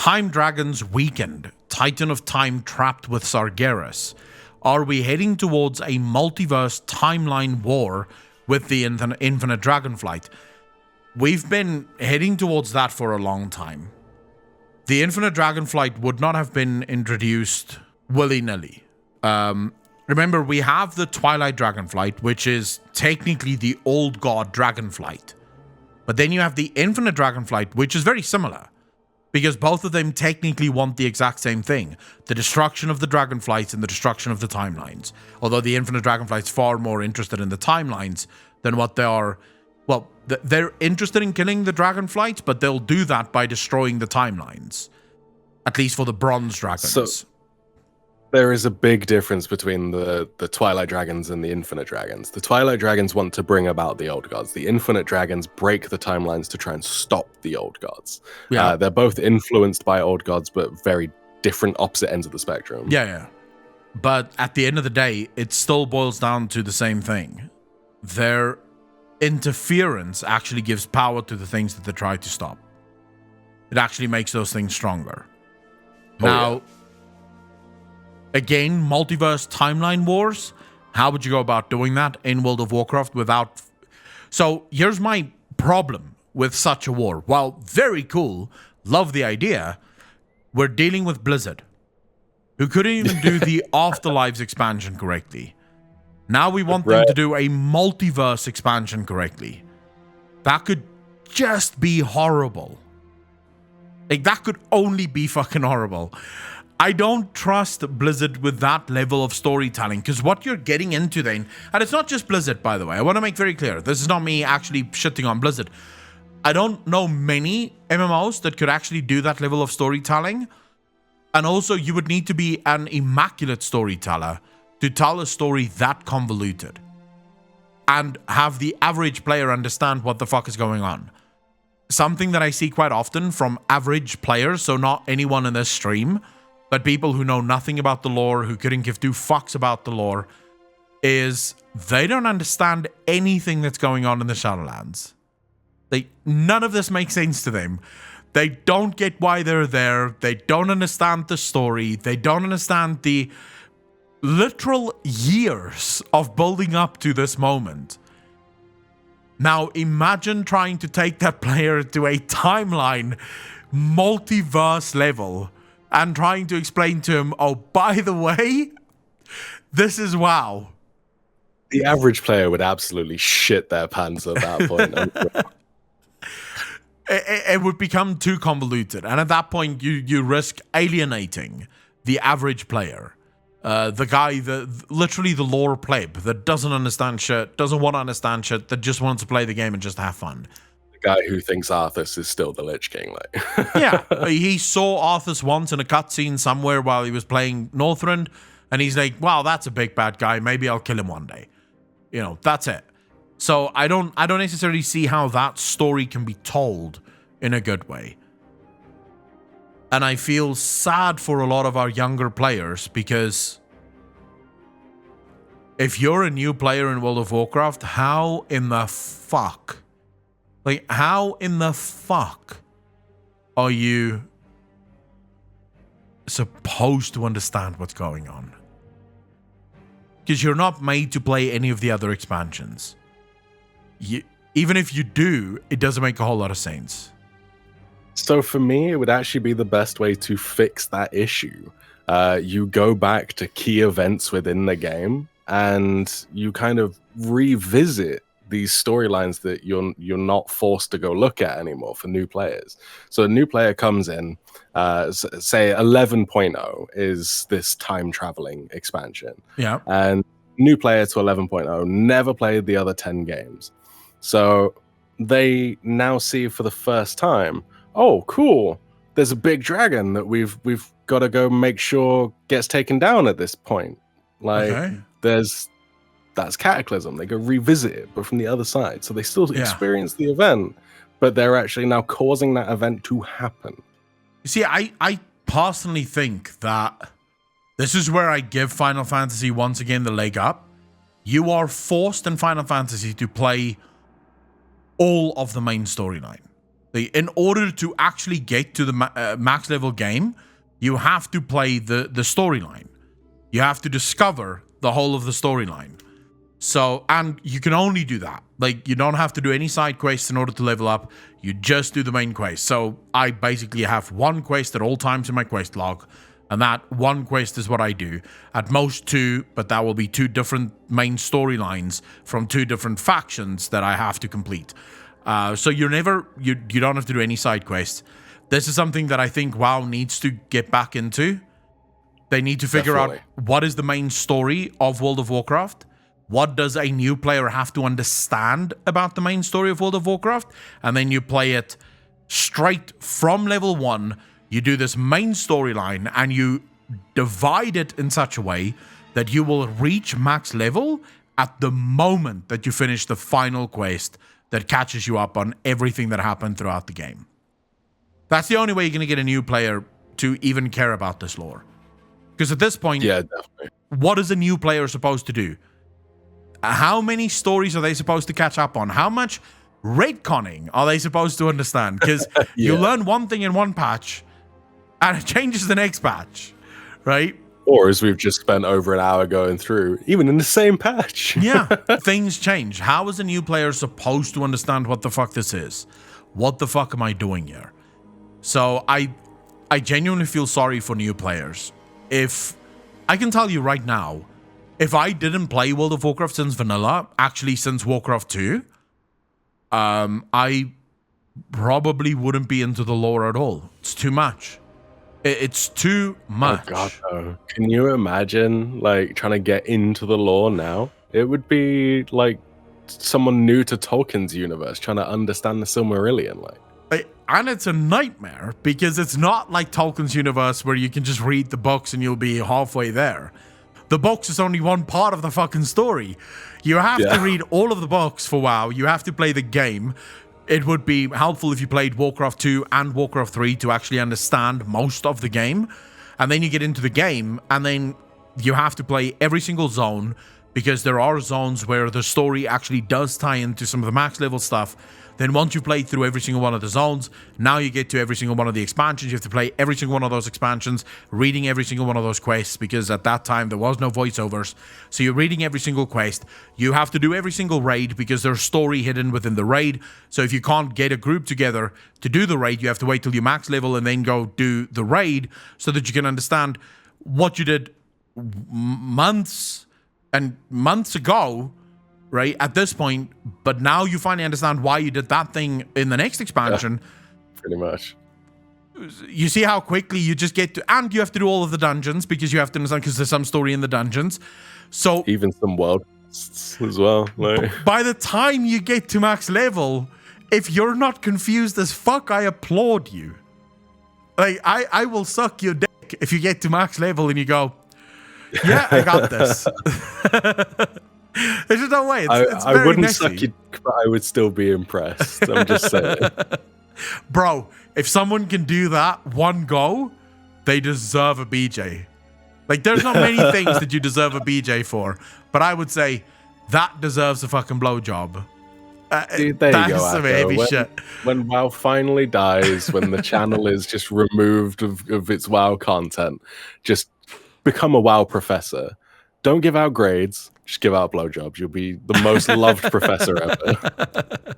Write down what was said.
Time Dragons weakened, Titan of Time trapped with Sargeras. Are we heading towards a multiverse timeline war with the Infinite Dragonflight? We've been heading towards that for a long time. The Infinite Dragonflight would not have been introduced willy-nilly. Remember, we have the Twilight Dragonflight, which is technically the old god Dragonflight. But then you have the Infinite Dragonflight, which is very similar, because both of them technically want the exact same thing. The destruction of the Dragonflights and the destruction of the timelines. Although the Infinite Dragonflight's far more interested in the timelines than what they are. Well, they're interested in killing the Dragonflight, but they'll do that by destroying the timelines. At least for the Bronze Dragons. So there is a big difference between the Twilight Dragons and the Infinite Dragons. The Twilight Dragons want to bring about the old gods. The Infinite Dragons break the timelines to try and stop the old gods. Yeah. They're both influenced by old gods, but very different opposite ends of the spectrum. Yeah. But at the end of the day, it still boils down to the same thing. Their interference actually gives power to the things that they try to stop. It actually makes those things stronger. Now, again, multiverse timeline wars. How would you go about doing that in World of Warcraft without... So here's my problem with such a war. While very cool, love the idea, we're dealing with Blizzard, who couldn't even do the Afterlives expansion correctly. Now we want them to do a multiverse expansion correctly. That could just be horrible. Like, that could only be fucking horrible. I don't trust Blizzard with that level of storytelling, because what you're getting into then, and it's not just Blizzard, by the way, I want to make very clear, this is not me actually shitting on Blizzard. I don't know many MMOs that could actually do that level of storytelling, and also you would need to be an immaculate storyteller to tell a story that convoluted and have the average player understand what the fuck is going on. Something that I see quite often from average players, so not anyone in this stream, but people who know nothing about the lore, who couldn't give two fucks about the lore, is they don't understand anything that's going on in the Shadowlands. None of this makes sense to them. They don't get why they're there. They don't understand the story. They don't understand the literal years of building up to this moment. Now, imagine trying to take that player to a timeline, multiverse level, and trying to explain to him, oh, by the way, this is WoW. The average player would absolutely shit their pants at that point. It would become too convoluted. And at that point, you risk alienating the average player. The guy, literally the lore pleb that doesn't understand shit, doesn't want to understand shit, that just wants to play the game and just have fun. The guy who thinks Arthas is still the Lich King. Like. Yeah, he saw Arthas once in a cutscene somewhere while he was playing Northrend, and he's like, wow, that's a big bad guy. Maybe I'll kill him one day. You know, that's it. So I don't necessarily see how that story can be told in a good way. And I feel sad for a lot of our younger players, because if you're a new player in World of Warcraft, how in the fuck are you supposed to understand what's going on? Because you're not made to play any of the other expansions. Even if you do, it doesn't make a whole lot of sense. So for me, it would actually be the best way to fix that issue. You go back to key events within the game, and you kind of revisit these storylines that you're not forced to go look at anymore for new players. So a new player comes in, say 11.0 is this time traveling expansion. Yeah. And new player to 11.0 never played the other 10 games. So they now see for the first time, oh, cool, there's a big dragon that we've got to go make sure gets taken down at this point. Like, that's Cataclysm. They go revisit it, but from the other side. So they still experience the event, but they're actually now causing that event to happen. You see, I personally think that this is where I give Final Fantasy once again the leg up. You are forced in Final Fantasy to play all of the main storyline. In order to actually get to the max level game, you have to play the storyline. You have to discover the whole of the storyline. So, and you can only do that. Like, you don't have to do any side quests in order to level up. You just do the main quest. So I basically have one quest at all times in my quest log, and that one quest is what I do. At most 2, but that will be 2 different main storylines from 2 different factions that I have to complete. So you don't have to do any side quests. This is something that I think WoW needs to get back into. They need to figure out what is the main story of World of Warcraft. What does a new player have to understand about the main story of World of Warcraft? And then you play it straight from level 1. You do this main storyline and you divide it in such a way that you will reach max level at the moment that you finish the final quest that catches you up on everything that happened throughout the game. That's the only way you're going to get a new player to even care about this lore. Because at this point, definitely. What is a new player supposed to do? How many stories are they supposed to catch up on? How much retconning are they supposed to understand? Because you learn one thing in one patch, and it changes the next patch, right? Or as we've just spent over an hour going through, even in the same patch. Yeah, things change. How is a new player supposed to understand what the fuck this is? What the fuck am I doing here? So I genuinely feel sorry for new players. If I can tell you right now, if I didn't play World of Warcraft since vanilla, actually since Warcraft 2, I probably wouldn't be into the lore at all. It's too much. It's too much. Oh god, no. Can you imagine like trying to get into the lore now? It would be like someone new to Tolkien's universe trying to understand the Silmarillion. And it's a nightmare because it's not like Tolkien's universe where you can just read the books and you'll be halfway there. The books is only one part of the fucking story. You have to read all of the books for WoW. You have to play the game. It would be helpful if you played Warcraft 2 and Warcraft 3 to actually understand most of the game. And then you get into the game, and then you have to play every single zone, because there are zones where the story actually does tie into some of the max level stuff. Then once you've played through every single one of the zones, now you get to every single one of the expansions. You have to play every single one of those expansions, reading every single one of those quests, because at that time there was no voiceovers. So you're reading every single quest. You have to do every single raid because there's story hidden within the raid. So if you can't get a group together to do the raid, you have to wait till you max level and then go do the raid so that you can understand what you did months and months ago, right, at this point, but now you finally understand why you did that thing in the next expansion. Yeah, pretty much. You see how quickly you just get to, and you have to do all of the dungeons because you have to understand, because there's some story in the dungeons. So even some world as well. Like, by the time you get to max level, if you're not confused as fuck, I applaud you. Like, I will suck your dick if you get to max level and you go, yeah, I got this. There's just no way. It's I very wouldn't messy. suck you, but I would still be impressed. I'm just saying. Bro, if someone can do that one go, they deserve a BJ. Like, there's not many things that you deserve a BJ for, but I would say that deserves a fucking blowjob. Dude, there you go. Some heavy shit. When WoW finally dies, when the channel is just removed of its WoW content, just become a WoW professor. Don't give out grades. Just give out blowjobs. You'll be the most loved professor ever.